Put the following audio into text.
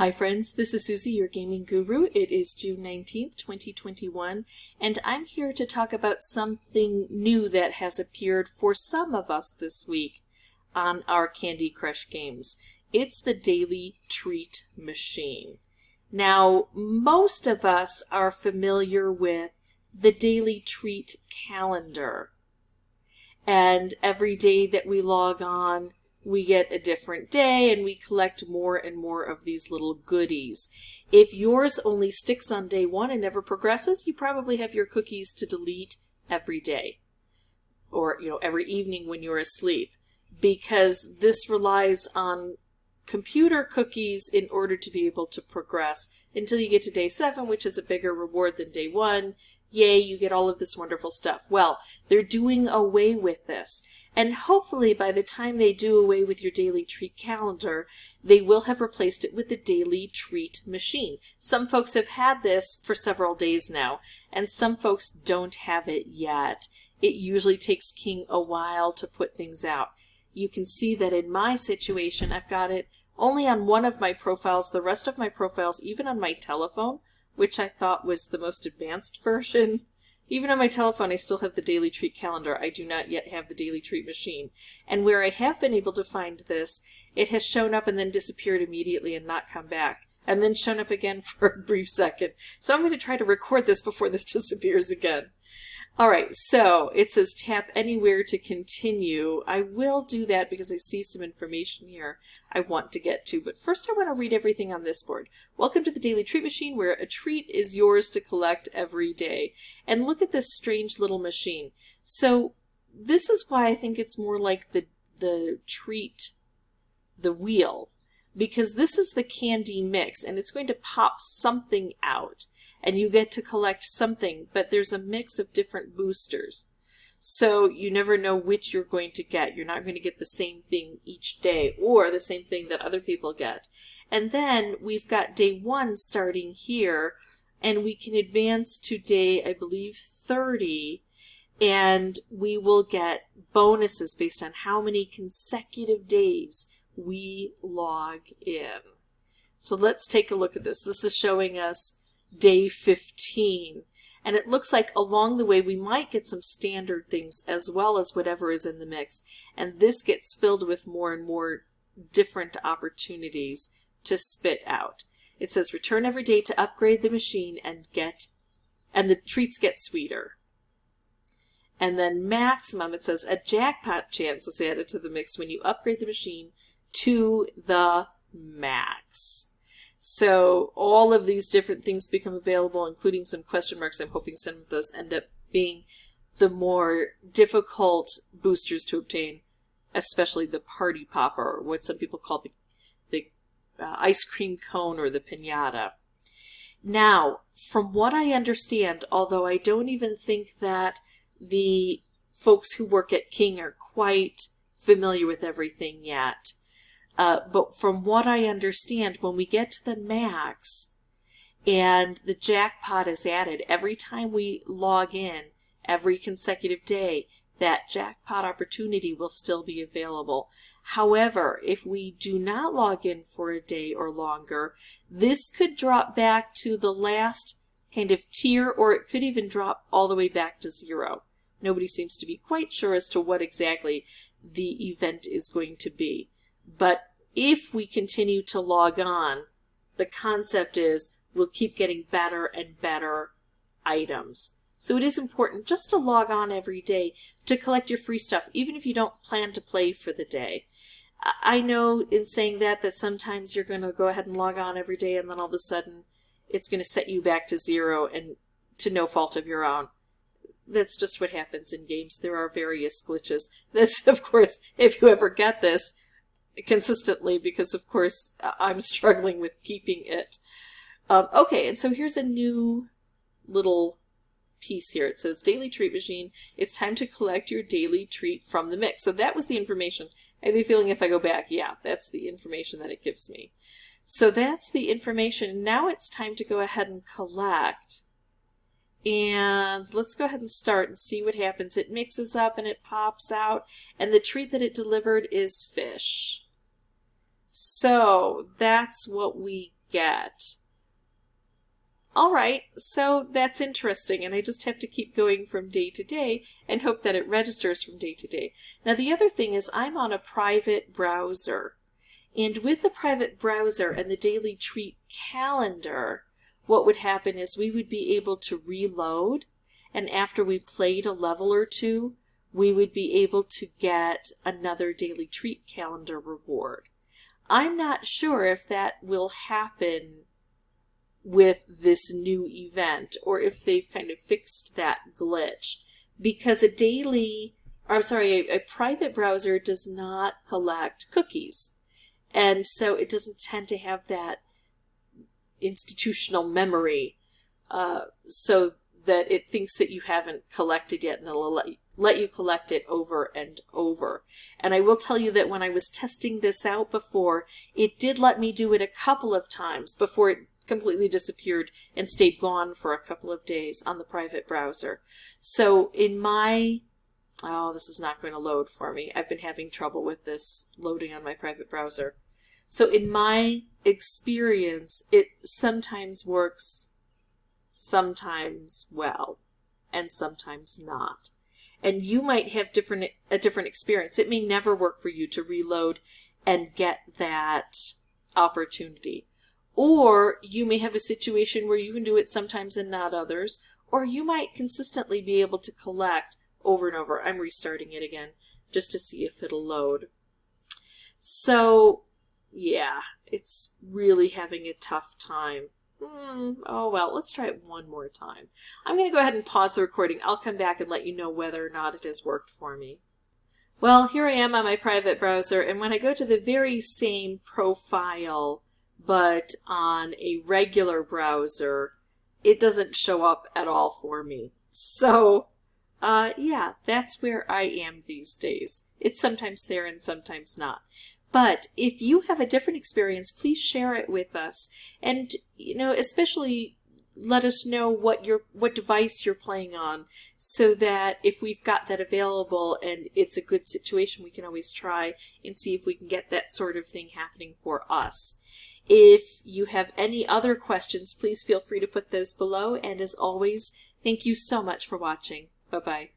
Hi friends, this is Suzy, your gaming guru. It is June 19th, 2021, and I'm here to talk about something new that has appeared for some of us this week on our Candy Crush games. It's the Daily Treat Machine. Now, most of us are familiar with the Daily Treat calendar, and every day that we log on, we get a different day and we collect more and more of these little goodies. If yours only sticks on day one and never progresses, you probably have your cookies to delete every day or every evening when you're asleep, because this relies on computer cookies in order to be able to progress until you get to day 7, which is a bigger reward than day 1. Yay, you get all of this wonderful stuff. Well, they're doing away with this. And hopefully by the time they do away with your daily treat calendar, they will have replaced it with the Daily Treat Machine. Some folks have had this for several days now, and some folks don't have it yet. It usually takes King a while to put things out. You can see that in my situation, I've got it only on one of my profiles. The rest of my profiles, even on my telephone, which I thought was the most advanced version. Even on my telephone, I still have the Daily Treat calendar. I do not yet have the Daily Treat Machine. And where I have been able to find this, it has shown up and then disappeared immediately and not come back, and then shown up again for a brief second. So I'm going to try to record this before this disappears again. Alright, so it says tap anywhere to continue. I will do that because I see some information here I want to get to, but first I want to read everything on this board. Welcome to the Daily Treat Machine, where a treat is yours to collect every day. And look at this strange little machine. So this is why I think it's more like the treat, the wheel, because this is the candy mix and it's going to pop something out. And you get to collect something, but there's a mix of different boosters. So you never know which you're going to get. You're not going to get the same thing each day or the same thing that other people get. And then we've got day 1 starting here, and we can advance to day, I believe, 30, and we will get bonuses based on how many consecutive days we log in. So let's take a look at this. This is showing us day 15, and it looks like along the way we might get some standard things as well as whatever is in the mix, and this gets filled with more and more different opportunities to spit out. It says return every day to upgrade the machine and the treats get sweeter. And then maximum, it says a jackpot chance is added to the mix when you upgrade the machine to the max. So all of these different things become available, including some question marks. I'm hoping some of those end up being the more difficult boosters to obtain, especially the party popper, or what some people call the ice cream cone or the piñata. Now, from what I understand, although I don't even think that the folks who work at King are quite familiar with everything yet, but from what I understand, when we get to the max and the jackpot is added, every time we log in, every consecutive day, that jackpot opportunity will still be available. However, if we do not log in for a day or longer, this could drop back to the last kind of tier, or it could even drop all the way back to 0. Nobody seems to be quite sure as to what exactly the event is going to be. But if we continue to log on, the concept is we'll keep getting better and better items. So it is important just to log on every day to collect your free stuff, even if you don't plan to play for the day. I know in saying that sometimes you're going to go ahead and log on every day, and then all of a sudden it's going to set you back to 0 and to no fault of your own. That's just what happens in games. There are various glitches. That's, of course, if you ever get this consistently, because, of course, I'm struggling with keeping it. Okay, and so here's a new little piece here. It says, Daily Treat Machine, it's time to collect your daily treat from the mix. So that was the information. I have the feeling if I go back, yeah, that's the information that it gives me. So that's the information. Now it's time to go ahead and collect. And let's go ahead and start and see what happens. It mixes up and it pops out, and the treat that it delivered is fish. So that's what we get. All right, so that's interesting, and I just have to keep going from day to day and hope that it registers from day to day. Now, the other thing is I'm on a private browser, and with the private browser and the daily treat calendar, what would happen is we would be able to reload, and after we played a level or two, we would be able to get another daily treat calendar reward. I'm not sure if that will happen with this new event, or if they've kind of fixed that glitch, because a private browser does not collect cookies, and so it doesn't tend to have that institutional memory, so that it thinks that you haven't collected yet, and it'll let you collect it over and over. And I will tell you that when I was testing this out before, it did let me do it a couple of times before it completely disappeared and stayed gone for a couple of days on the private browser. So in my, this is not going to load for me. I've been having trouble with this loading on my private browser. So in my experience, it sometimes works, sometimes well, and sometimes not. And you might have a different experience. It may never work for you to reload and get that opportunity. Or you may have a situation where you can do it sometimes and not others, or you might consistently be able to collect over and over. I'm restarting it again just to see if it'll load. So, yeah, it's really having a tough time. Oh well, let's try it one more time. I'm going to go ahead and pause the recording. I'll come back and let you know whether or not it has worked for me. Well, here I am on my private browser, and when I go to the very same profile, but on a regular browser, it doesn't show up at all for me. So, yeah, that's where I am these days. It's sometimes there and sometimes not. But if you have a different experience, please share it with us. And, especially let us know what device you're playing on, so that if we've got that available and it's a good situation, we can always try and see if we can get that sort of thing happening for us. If you have any other questions, please feel free to put those below. And as always, thank you so much for watching. Bye-bye.